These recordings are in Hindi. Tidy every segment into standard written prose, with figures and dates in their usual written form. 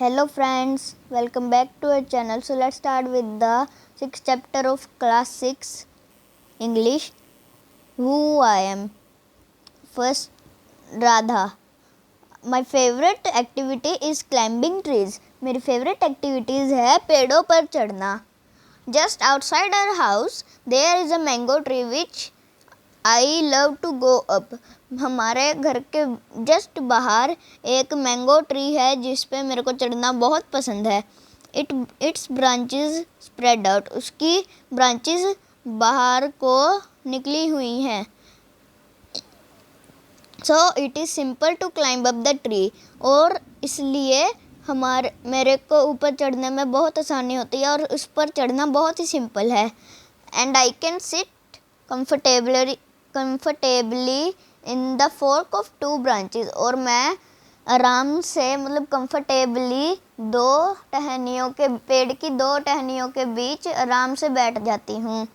Hello friends, welcome back to our channel. So let's start with the 6th chapter of class 6 English. Who I am. First, Radha. My favorite activity is climbing trees. मेरी favorite activities है पेड़ों पर चढ़ना. Just outside our house there is a mango tree which I love to go up. हमारे घर के जस्ट बाहर एक मैंगो ट्री है जिस पे मेरे को चढ़ना बहुत पसंद है. Its branches spread out. उसकी ब्रांचेस बाहर को निकली हुई हैं. So it is simple to climb up the tree. और इसलिए मेरे को ऊपर चढ़ने में बहुत आसानी होती है और उस पर चढ़ना बहुत ही सिंपल है. And I can sit comfortably in the fork of two branches. और मैं आराम से comfortably पेड़ की दो टहनियों के बीच आराम से बैठ जाती हूँ.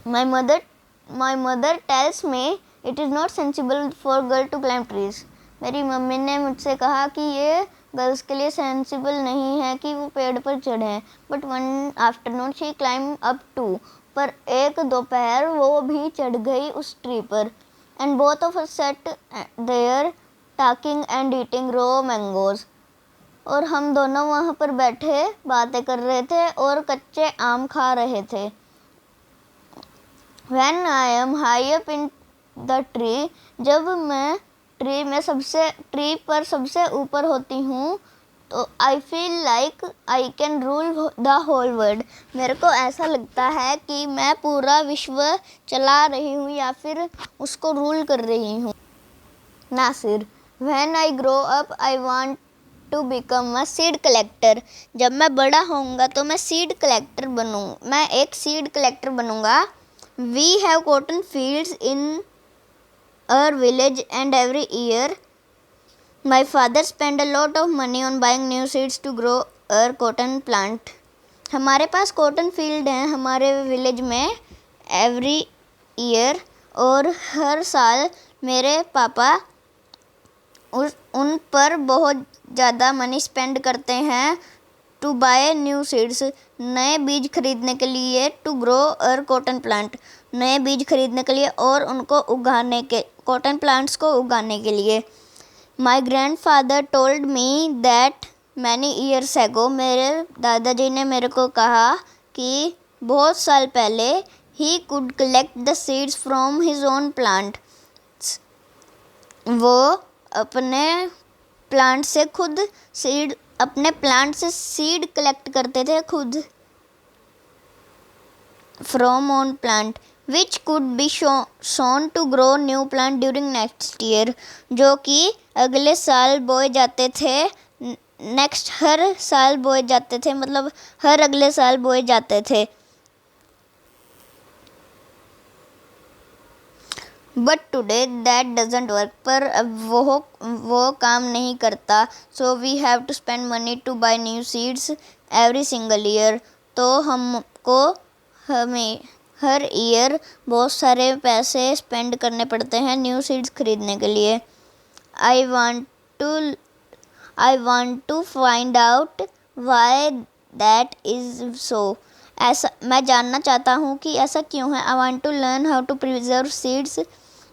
My mother tells me it is not sensible for girl to climb trees. मेरी मम्मी ने मुझसे कहा कि ये गर्ल्स के लिए सेंसिबल नहीं है कि वो पेड़ पर चढ़ें. But one afternoon she climb up too. पर एक दोपहर वो भी चढ़ गई उस ट्री पर. And both of us sat there talking and eating raw mangoes. और हम दोनों वहाँ पर बैठे बातें कर रहे थे और कच्चे आम खा रहे थे. When I am high up in the tree, जब मैं ट्री पर सबसे ऊपर होती हूँ तो I feel like I can rule the whole world. मेरे को ऐसा लगता है कि मैं पूरा विश्व चला रही हूँ या फिर उसको रूल कर रही हूँ. Nasir. When I grow up, I want to become a seed collector. जब मैं बड़ा होऊंगा तो मैं एक सीड कलेक्टर बनूंगा. We have cotton fields in our village and every year my father spent a lot of money on buying new seeds to grow our cotton plant. हमारे पास कॉटन फील्ड हैं हमारे विलेज में एवरी ईयर. और हर साल मेरे पापा उन पर बहुत ज़्यादा मनी स्पेंड करते हैं टू बाय न्यू सीड्स. नए बीज खरीदने के लिए. To grow our cotton plant. नए बीज खरीदने के लिए और उनको कॉटन प्लांट्स को उगाने के लिए. My grand father told me that many years ago. मेरे दादाजी ने मेरे को कहा कि बहुत साल पहले he could collect the seeds from his own plant. वो अपने प्लांट से सीड कलेक्ट करते थे खुद. From own plant which could be sown to grow new plant during next year. जो कि अगले साल बोए जाते थे. हर साल बोए जाते थे हर अगले साल बोए जाते थे. But today that doesn't work. पर अब वो काम नहीं करता. So we have to spend money to buy new seeds every single year. तो हमको हर ईयर बहुत सारे पैसे स्पेंड करने पड़ते हैं न्यू सीड्स खरीदने के लिए. I want to find out why that is so. ऐसा मैं जानना चाहता हूँ कि ऐसा क्यों है. I want to learn how to preserve seeds.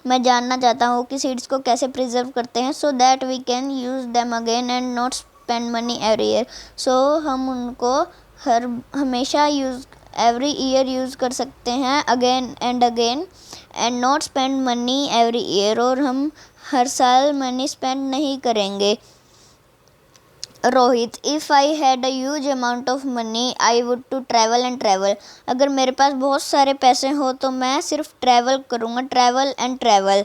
मैं जानना चाहता हूँ कि सीड्स को कैसे प्रिजर्व करते हैं. So that we can use them again and not spend money every year. So हम उनको हमेशा एवरी ईयर यूज़ कर सकते हैं again and not spend money every year. और हम हर साल मनी स्पेंड नहीं करेंगे. Rohit. If I had a huge amount of money I would to travel and travel. अगर मेरे पास बहुत सारे पैसे हो तो मैं सिर्फ ट्रैवल करूँगा. Travel and travel.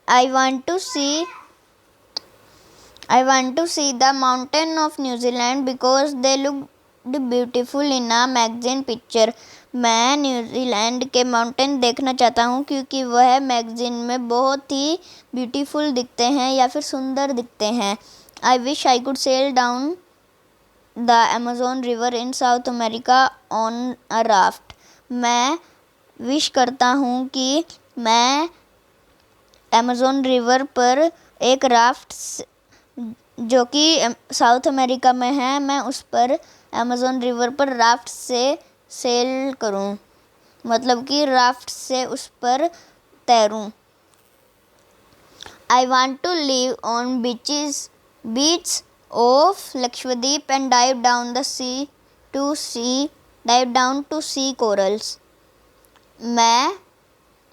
I want to see the mountain of New Zealand because they look beautiful in a magazine picture. मैं न्यूजीलैंड के माउंटेन देखना चाहता हूँ क्योंकि वह मैगजीन में बहुत ही ब्यूटीफुल दिखते हैं या फिर सुंदर दिखते हैं. I wish I could sail down the Amazon River in South America on a raft. मैं विश करता हूँ कि मैं अमेज़न रिवर पर एक राफ्ट जो कि साउथ अमेरिका में है, मैं उस पर अमेज़न रिवर पर राफ्ट से सेल करूं, मतलब कि राफ्ट से उस पर तैरूं। I want to live on beach of Lakshadweep and dive down to see corals. मैं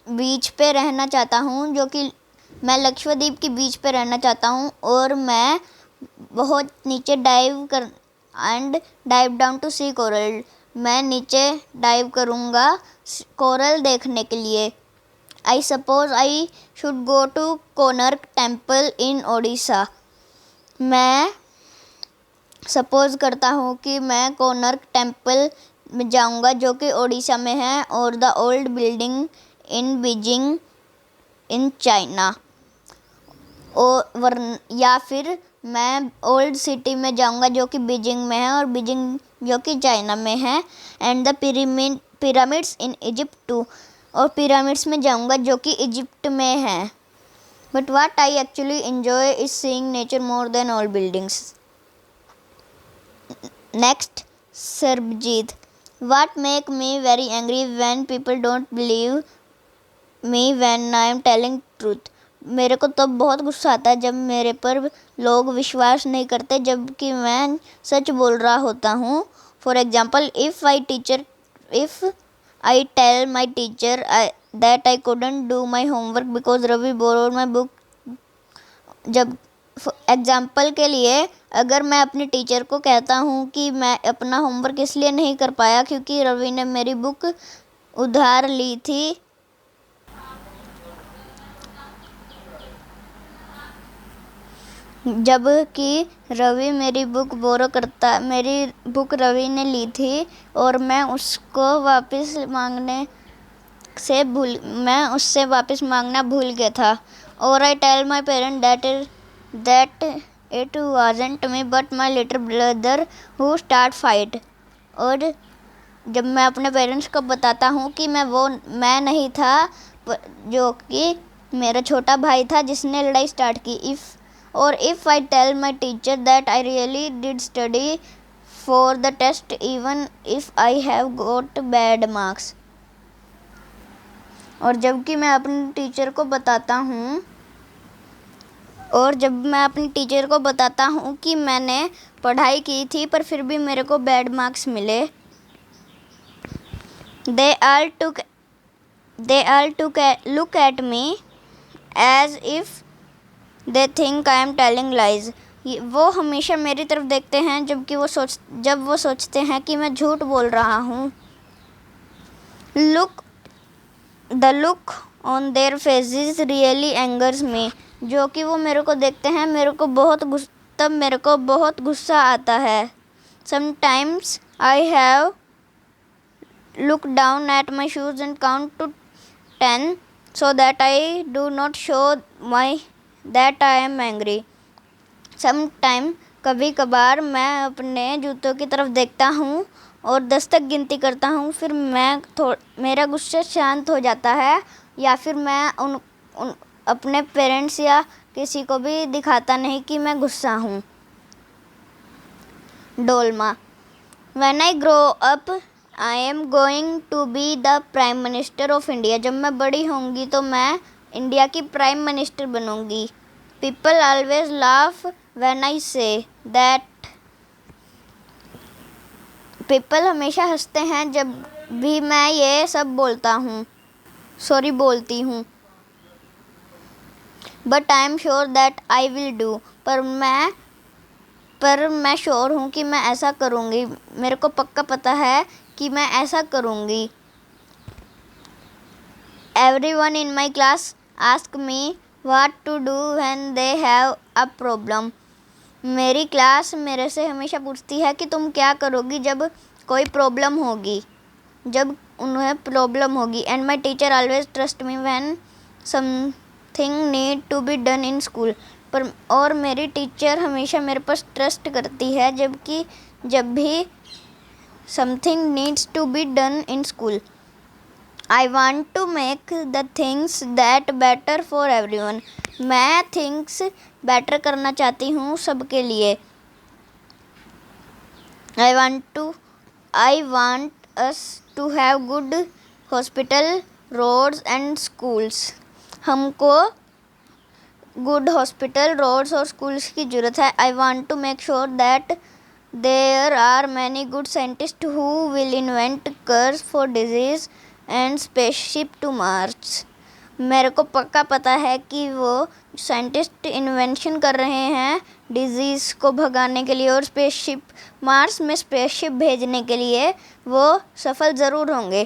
बीच पे रहना चाहता हूँ, जो कि मैं लक्षद्वीप की बीच पे रहना चाहता हूँ और मैं बहुत नीचे dive down to see coral. मैं नीचे डाइव करूँगा कोरल देखने के लिए। I suppose I should go to Konark temple in Odisha. मैं सपोज करता हूँ कि मैं कोणार्क टेम्पल में जाऊँगा, जो कि ओडिशा में है, और the old building in Beijing in China. या फिर मैं ओल्ड सिटी में जाऊँगा, जो कि बीजिंग में है, और बीजिंग जो कि चाइना में है, and the pyramids in Egypt too, और पिरामिड्स में जाऊँगा जो कि इजिप्ट में है। But what I actually enjoy is seeing nature more than all buildings. Next, Sarabjit. What make me very angry when people don't believe me when I am telling truth. मेरे को तब बहुत गुस्सा आता है जब मेरे पर लोग विश्वास नहीं करते जबकि मैं सच बोल रहा होता हूँ। For example, if I tell my teacher that I couldn't do my homework because Ravi borrowed my book। जब एग्जाम्पल के लिए, अगर मैं अपने टीचर को कहता हूँ कि मैं अपना होमवर्क इसलिए नहीं कर पाया क्योंकि रवि ने मेरी बुक उधार ली थी, जबकि रवि मेरी बुक मेरी बुक रवि ने ली थी और मैं उससे वापस मांगना भूल गया था। और I tell my parent that it wasn't me but my little brother who start fight. और जब मैं अपने पेरेंट्स को बताता हूँ कि मैं नहीं था, जो कि मेरा छोटा भाई था जिसने लड़ाई स्टार्ट की। If I tell my teacher that I really did study for the test even if I have got bad marks। और जब मैं अपने टीचर को बताता हूँ कि मैंने पढ़ाई की थी पर फिर भी मेरे को बैड मार्क्स मिले। They all look at me as if they think I am telling lies। वो हमेशा मेरी तरफ देखते हैं जब वो सोचते हैं कि मैं झूठ बोल रहा हूँ। The look on their faces really angers me। जो कि वो मेरे को देखते हैं, तब मेरे को बहुत गुस्सा आता है। Sometimes I have looked down at my shoes and count to 10 so that I do not show that I am angry। Sometime, कभी कभार मैं अपने जूतों की तरफ देखता हूँ और 10 तक गिनती करता हूँ, फिर मेरा गुस्सा शांत हो जाता है, या फिर मैं अपने पेरेंट्स या किसी को भी दिखाता नहीं कि मैं गुस्सा हूँ। Dolma. When I grow up, I am going to be the Prime Minister of India। जब मैं बड़ी होंगी तो मैं इंडिया की प्राइम मिनिस्टर बनूंगी। People always laugh when I say that। People हमेशा हंसते हैं जब भी मैं ये सब बोलती हूँ। But I am sure that I will do। पर मैं श्योर हूँ कि मैं ऐसा करूँगी। मेरे को पक्का पता है कि मैं ऐसा करूँगी। Everyone in my class ask me what to do when they have a problem। मेरी क्लास मेरे से हमेशा पूछती है कि तुम क्या करोगी जब उन्हें प्रॉब्लम होगी। And my teacher always trust me when something need to be done in school। और मेरी टीचर हमेशा मेरे पर ट्रस्ट करती है जब भी something needs to be done in school। I want to make the things that better for everyone. मैं things better करना चाहती हूँ सबके लिए. I want us to have good hospital, roads and schools. हमको good hospital, roads और schools की ज़रूरत है. I want to make sure that there are many good scientists who will invent cures for disease and spaceship to Mars. मेरे को पक्का पता है कि वो साइंटिस्ट इन्वेंशन कर रहे हैं डिजीज़ को भगाने के लिए और स्पेसशिप मार्स में स्पेसशिप भेजने के लिए वो सफल ज़रूर होंगे.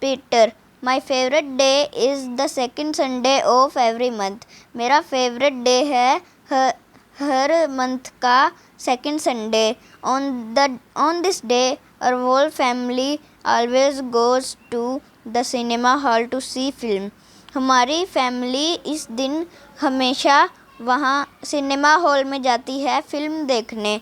Peter, my favourite day is the second Sunday off every month. मेरा फेवरेट डे है हर मंथ का second Sunday. On this day our whole family always goes to the cinema hall to see film. हमारी फैमिली इस दिन हमेशा वहाँ सिनेमा हॉल में जाती है फिल्म देखने.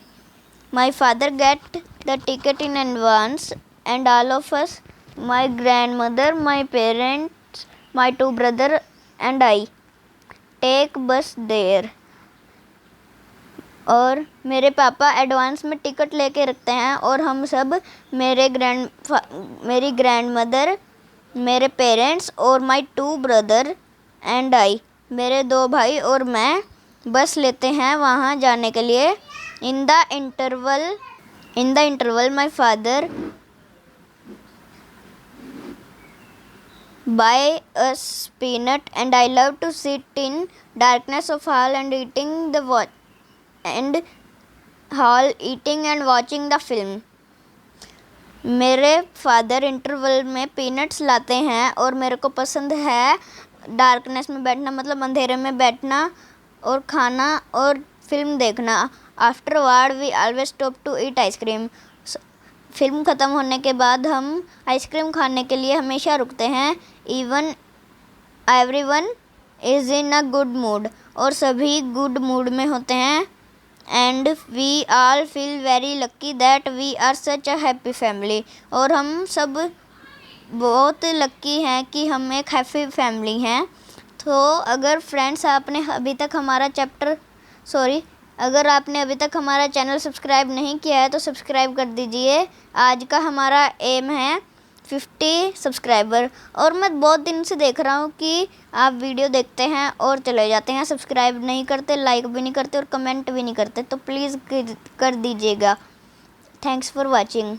My father get the ticket in advance and all of us, my grandmother, my parents, my two brother and I, take bus there. और मेरे पापा एडवांस में टिकट लेके रखते हैं और हम सब मेरी ग्रैंडमदर, मेरे पेरेंट्स और my two brother and I, मेरे दो भाई और मैं बस लेते हैं वहाँ जाने के लिए. In the interval my father buy us peanut and I love to sit in darkness of hall and eating and watching the film. मेरे फादर इंटरवल में पीनट्स लाते हैं और मेरे को पसंद है डार्कनेस में बैठना, मतलब अंधेरे में बैठना और खाना और फिल्म देखना. Afterward we always stop to eat ice cream. Film ख़त्म होने के बाद हम आइसक्रीम खाने के लिए हमेशा रुकते हैं. Even everyone is in a good mood. और सभी गुड मूड में होते हैं. And we all feel very lucky that we are such a happy family. और हम सब बहुत लक्की हैं कि हम एक हैप्पी फैमिली हैं. तो अगर फ्रेंड्स अगर आपने अभी तक हमारा चैनल सब्सक्राइब नहीं किया है तो सब्सक्राइब कर दीजिए. आज का हमारा एम है 50 सब्सक्राइबर. और मैं बहुत दिन से देख रहा हूँ कि आप वीडियो देखते हैं और चले जाते हैं, सब्सक्राइब नहीं करते, लाइक भी नहीं करते और कमेंट भी नहीं करते. तो प्लीज़ कर दीजिएगा. Thanks for watching.